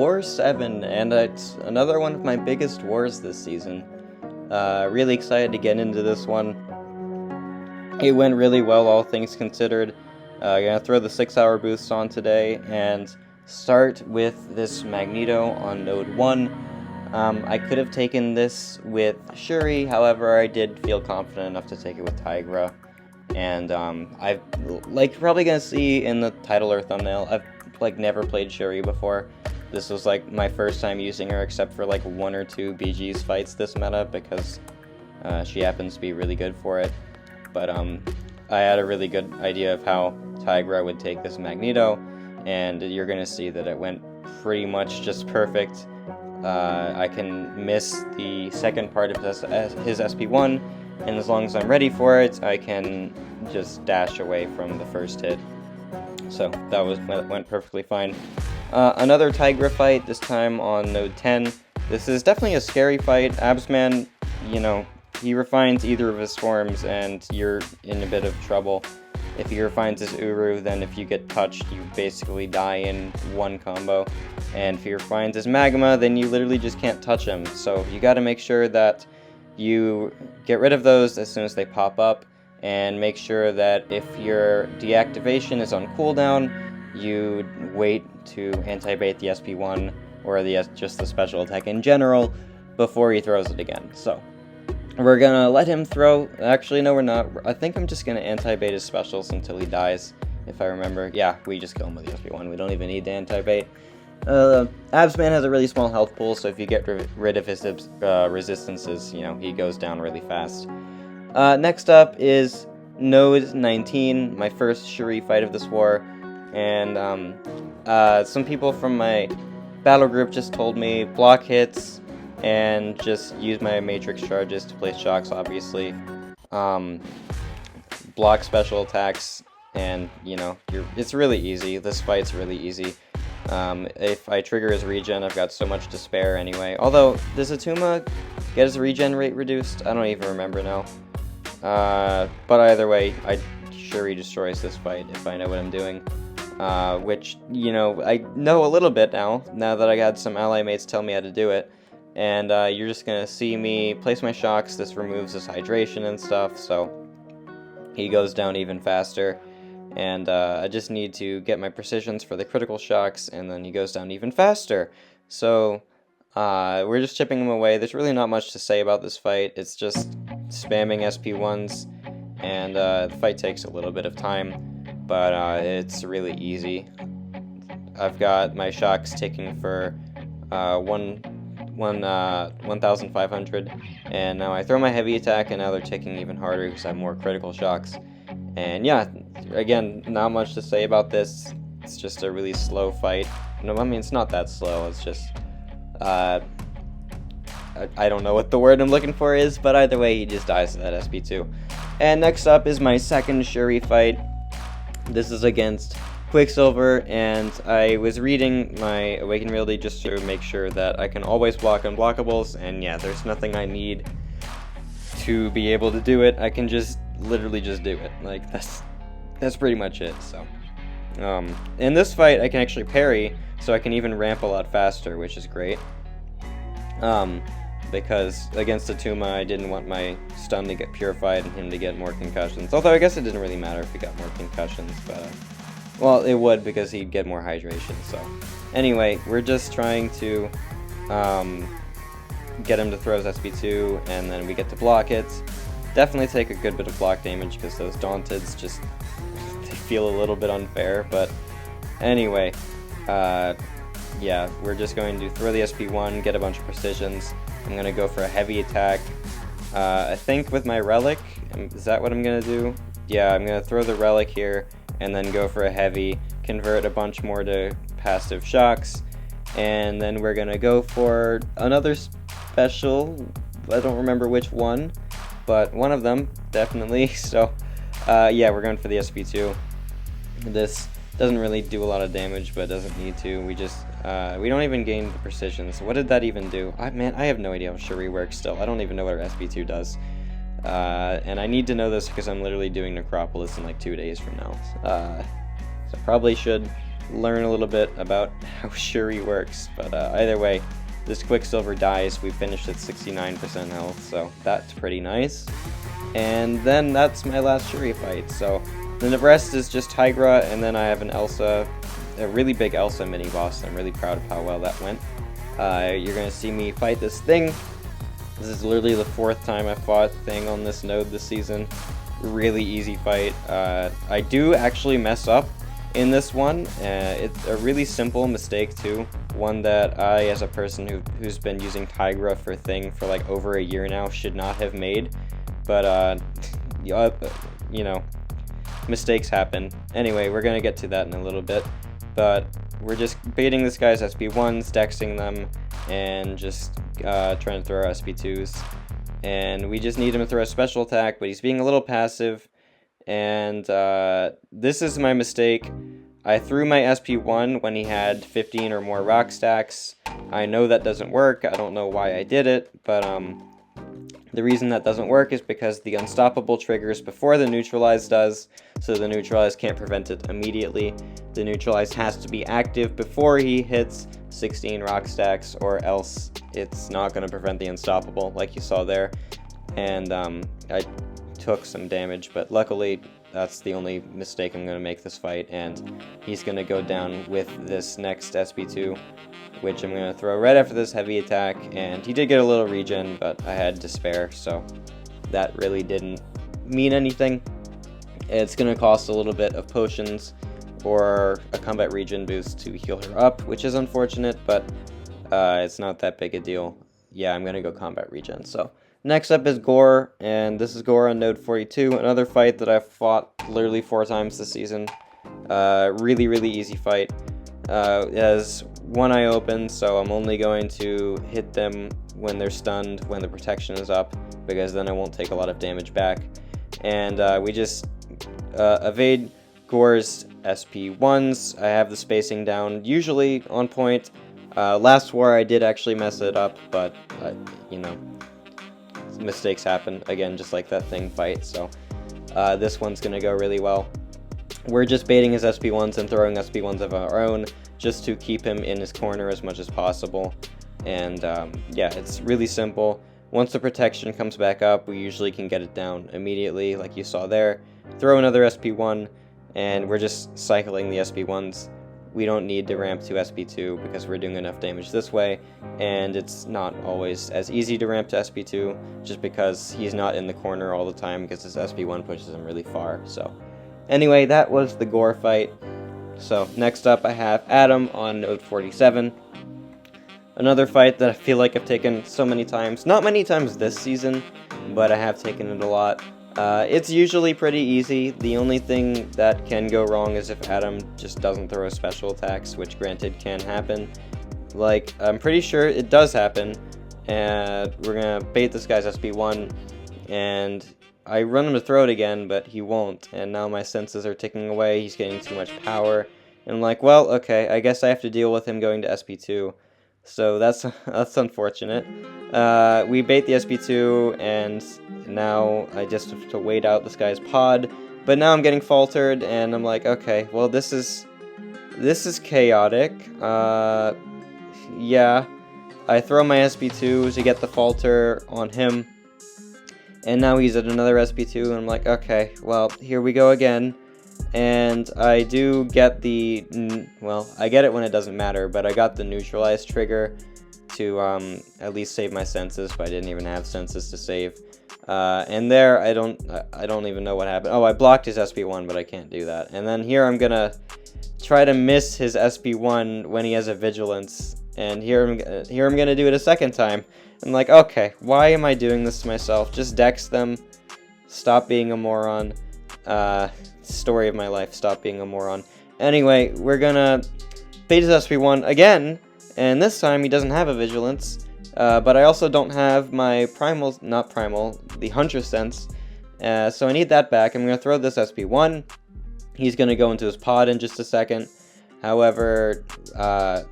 War 7, and it's another one of my biggest wars this season. Really excited to get into this one. It went really well, all things considered. Gonna throw the 6-hour boosts on today, and start with this Magneto on node 1. I could have taken this with Shuri, however, I did feel confident enough to take it with Tigra. And I've probably gonna see in the title or thumbnail, I've never played Shuri before. This was my first time using her, except for 1 or 2 BG's fights this meta, because she happens to be really good for it. But I had a really good idea of how Tigra would take this Magneto, and you're gonna see that it went pretty much just perfect. I can miss the second part of his SP1, and as long as I'm ready for it, I can just dash away from the first hit. So that went perfectly fine. Another Tigra fight, this time on node 10. This is definitely a scary fight. Absman, he refines either of his forms and you're in a bit of trouble. If he refines his Uru, then if you get touched, you basically die in one combo. And if he refines his Magma, then you literally just can't touch him. So you gotta make sure that you get rid of those as soon as they pop up, and make sure that if your deactivation is on cooldown, you wait to anti-bait the SP1 or just the special attack in general before he throws it again. So we're gonna let him throw. Actually, no, we're not. I think I'm just gonna anti-bait his specials until he dies, if I remember. Yeah, we just kill him with the SP1. We don't even need to anti-bait. Absman has a really small health pool, so if you get rid of his resistances, he goes down really fast. Next up is node 19, my first Shuri fight of this war, and some people from my battle group just told me block hits and just use my matrix charges to place shocks, obviously. Block special attacks, and it's really easy. This fight's really easy. If I trigger his regen, I've got so much to spare anyway. Although, does Attuma get his regen rate reduced? I don't even remember now. But either way, Shuri destroys this fight if I know what I'm doing. Which, I know a little bit now that I had some ally mates tell me how to do it. And you're just gonna see me place my shocks. This removes his hydration and stuff, so he goes down even faster. And I just need to get my precisions for the critical shocks, and then he goes down even faster. So we're just chipping him away. There's really not much to say about this fight. It's just spamming SP1s, and the fight takes a little bit of time, but it's really easy. I've got my shocks ticking for 1,500, and now I throw my heavy attack, and now they're ticking even harder because I have more critical shocks. And yeah, again, not much to say about this. It's just a really slow fight. No, I mean, it's not that slow. It's just, I don't know what the word I'm looking for is, but either way, he just dies to that SP2. And next up is my second Shuri fight. This is against Quicksilver, and I was reading my Awaken Reality just to make sure that I can always block unblockables, and yeah, there's nothing I need to be able to do it. I can literally just do it. That's pretty much it. So in this fight I can actually parry, so I can even ramp a lot faster, which is great. Because against Attuma I didn't want my stun to get purified and him to get more concussions, although I guess it didn't really matter if he got more concussions, but well, it would, because he'd get more hydration. So anyway, we're just trying to get him to throw his SP2, and then we get to block it. Definitely take a good bit of block damage, because those Daunteds they feel a little bit unfair, but anyway, yeah, we're just going to throw the SP1, get a bunch of precisions. I'm going to go for a heavy attack, I think with my Relic. Is that what I'm going to do? Yeah, I'm going to throw the Relic here, and then go for a heavy, convert a bunch more to passive shocks, and then we're going to go for another special. I don't remember which one, but one of them, definitely. So, yeah, we're going for the SP2. This doesn't really do a lot of damage, but doesn't need to. We don't even gain the precision. So what did that even do? Man, I have no idea how Shuri works still. I don't even know what her SP2 does. And I need to know this because I'm literally doing Necropolis in 2 days from now. So probably should learn a little bit about how Shuri works. But either way, this Quicksilver dies. We finished at 69% health, so that's pretty nice. And then that's my last Shuri fight. So the rest is just Tigra, and then I have an Elsa, a really big Elsa mini boss. I'm really proud of how well that went. You're gonna see me fight this thing. This is literally the 4th time I fought Thing on this node this season. Really easy fight. I do actually mess up in this one. It's a really simple mistake too. One that I, as a person who's been using Tigra for Thing for like over a year now, should not have made. But you know, mistakes happen. Anyway, we're gonna get to that in a little bit. But we're just baiting this guy's SP1s, dexing them, and just trying to throw our SP2s. And we just need him to throw a special attack, but he's being a little passive. And this is my mistake. I threw my SP1 when he had 15 or more rock stacks. I know that doesn't work. I don't know why I did it, but the reason that doesn't work is because the unstoppable triggers before the neutralize does, so the neutralize can't prevent it immediately. The neutralize has to be active before he hits 16 rock stacks, or else it's not going to prevent the unstoppable, like you saw there. And I took some damage, but luckily that's the only mistake I'm going to make this fight, and he's going to go down with this next SP2, which I'm going to throw right after this heavy attack. And he did get a little regen, but I had to spare, so that really didn't mean anything. It's going to cost a little bit of potions or a combat regen boost to heal her up, which is unfortunate, but it's not that big a deal. Yeah, I'm going to go combat regen. So next up is Gorr, and this is Gorr on node 42, another fight that I've fought literally 4 times this season. Really easy fight. It has one eye open, so I'm only going to hit them when they're stunned, when the protection is up, because then I won't take a lot of damage back. And we just evade Gorr's SP1s. I have the spacing down, usually on point. Last war I did actually mess it up, but, you know, mistakes happen, again, just like that Thing fight, so this one's going to go really well. We're just baiting his SP1s and throwing SP1s of our own, just to keep him in his corner as much as possible. And yeah, it's really simple. Once the protection comes back up, we usually can get it down immediately, like you saw there. Throw another SP1, and we're just cycling the SP1s. We don't need to ramp to SP2 because we're doing enough damage this way, and it's not always as easy to ramp to SP2 just because he's not in the corner all the time because his SP1 pushes him really far. So anyway, that was the Gorr fight. So next up I have Adam on node 47. Another fight that I feel like I've taken so many times. Not many times this season, but I have taken it a lot. It's usually pretty easy. The only thing that can go wrong is if Adam just doesn't throw special attacks, which granted can happen. Like, I'm pretty sure it does happen, and we're gonna bait this guy's SB1, and I run him to throw it again, but he won't, and now my senses are ticking away. He's getting too much power, and I'm like, well, okay, I guess I have to deal with him going to SP2. So that's unfortunate. We bait the SP2, and now I just have to wait out this guy's pod. But now I'm getting faltered, and I'm like, okay, well, this is chaotic. Yeah, I throw my SP2 to get the falter on him, and now he's at another SP2, and I'm like, okay, well, here we go again. And I do get the, well, I get it when it doesn't matter, but I got the neutralize trigger to at least save my senses, but I didn't even have senses to save. And there, I don't even know what happened. Oh, I blocked his SP1, but I can't do that. And then here I'm gonna try to miss his SP1 when he has a vigilance, and here I'm gonna do it a second time. I'm like, okay, why am I doing this to myself? Just dex them. Stop being a moron. Story of my life, stop being a moron. Anyway, we're gonna bait his SP1 again, and this time he doesn't have a vigilance, but I also don't have my the Hunter sense, so I need that back. I'm gonna throw this SP1. He's gonna go into his pod in just a second. However,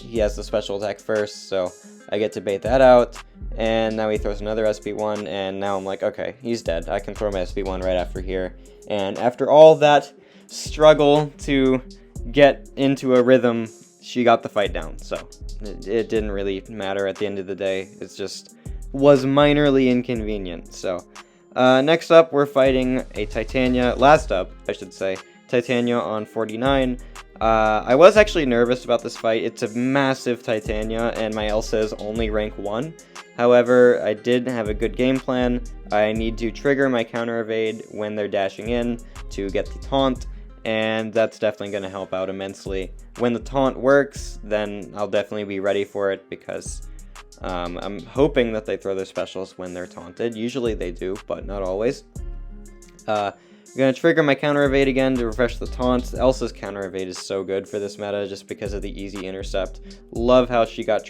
he has the special attack first, so I get to bait that out, and now he throws another SP1, and now I'm like, okay, he's dead. I can throw my SP1 right after here. And after all that struggle to get into a rhythm, she got the fight down. So it didn't really matter at the end of the day. It just was minorly inconvenient. So next up, we're fighting a Titania. Last up, I should say, Titania on 49. I was actually nervous about this fight. It's a massive Titania, and my Elsa is only rank 1. However, I did have a good game plan. I need to trigger my counter evade when they're dashing in to get the taunt, and that's definitely going to help out immensely. When the taunt works, then I'll definitely be ready for it, because I'm hoping that they throw their specials when they're taunted. Usually they do, but not always. I'm going to trigger my counter evade again to refresh the taunt. Elsa's counter evade is so good for this meta just because of the easy intercept. Love how she got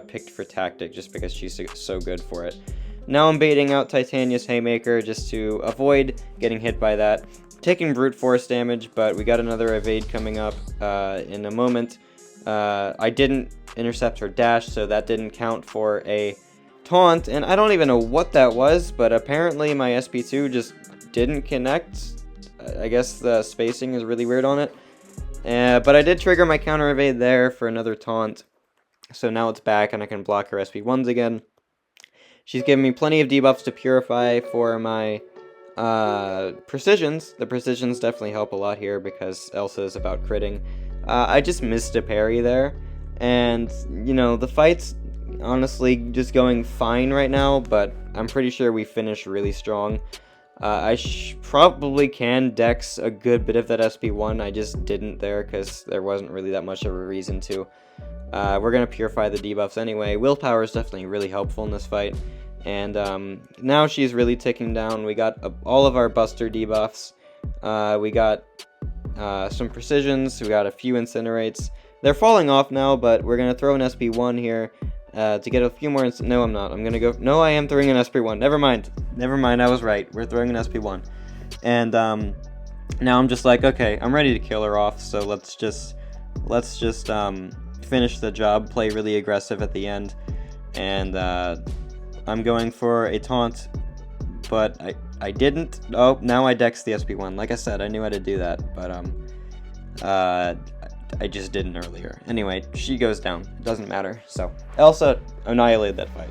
picked for tactic just because she's so good for it. Now I'm baiting out Titania's Haymaker just to avoid getting hit by that. Taking brute force damage, but we got another evade coming up in a moment. I didn't intercept her dash, so that didn't count for a taunt, and I don't even know what that was, but apparently my SP2 just didn't connect. I guess the spacing is really weird on it. But I did trigger my counter evade there for another taunt. So now it's back and I can block her SP1s again. She's giving me plenty of debuffs to purify for my precisions. The precisions definitely help a lot here because Elsa is about critting. I just missed a parry there. And, you know, the fight's honestly just going fine right now, but I'm pretty sure we finished really strong. I probably can dex a good bit of that SP1, I just didn't there because there wasn't really that much of a reason to. We're going to purify the debuffs anyway. Willpower is definitely really helpful in this fight. And now she's really ticking down. We got all of our Buster debuffs. We got some Precisions. We got a few Incinerates. They're falling off now, but we're going to throw an SP1 here. To get a few more... No, I'm not. I'm going to go... No, I am throwing an SP1. Never mind. Never mind. I was right. We're throwing an SP1. And now I'm just like, okay, I'm ready to kill her off. So let's just finish the job. Play really aggressive at the end. And I'm going for a taunt. But I didn't. Oh, now I dex the SP1. Like I said, I knew how to do that. But I just didn't earlier. Anyway, she goes down. Doesn't matter. So, Elsa annihilated that fight.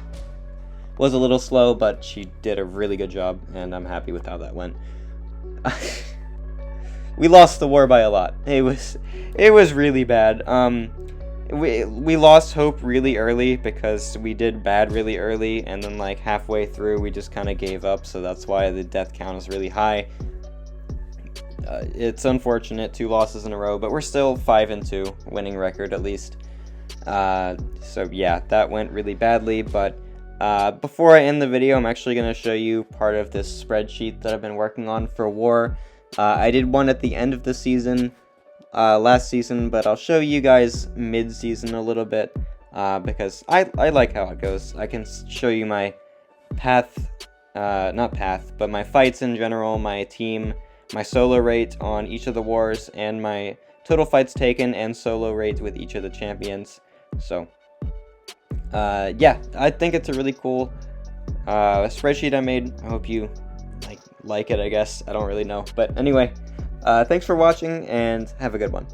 Was a little slow, but she did a really good job, and I'm happy with how that went. We lost the war by a lot. It was really bad. We lost hope really early because we did bad really early, and then like halfway through we just kind of gave up, so that's why the death count is really high. It's unfortunate, 2 losses in a row, but we're still 5-2, winning record at least. So yeah, that went really badly, but before I end the video, I'm actually going to show you part of this spreadsheet that I've been working on for War. I did one at the end of the season, last season, but I'll show you guys mid-season a little bit, because I like how it goes. I can show you my path, not path, but my fights in general, my team, my solo rate on each of the wars, and my total fights taken and solo rate with each of the champions. So, yeah, I think it's a really cool spreadsheet I made. I hope you like it, I guess. I don't really know. But anyway, thanks for watching, and have a good one.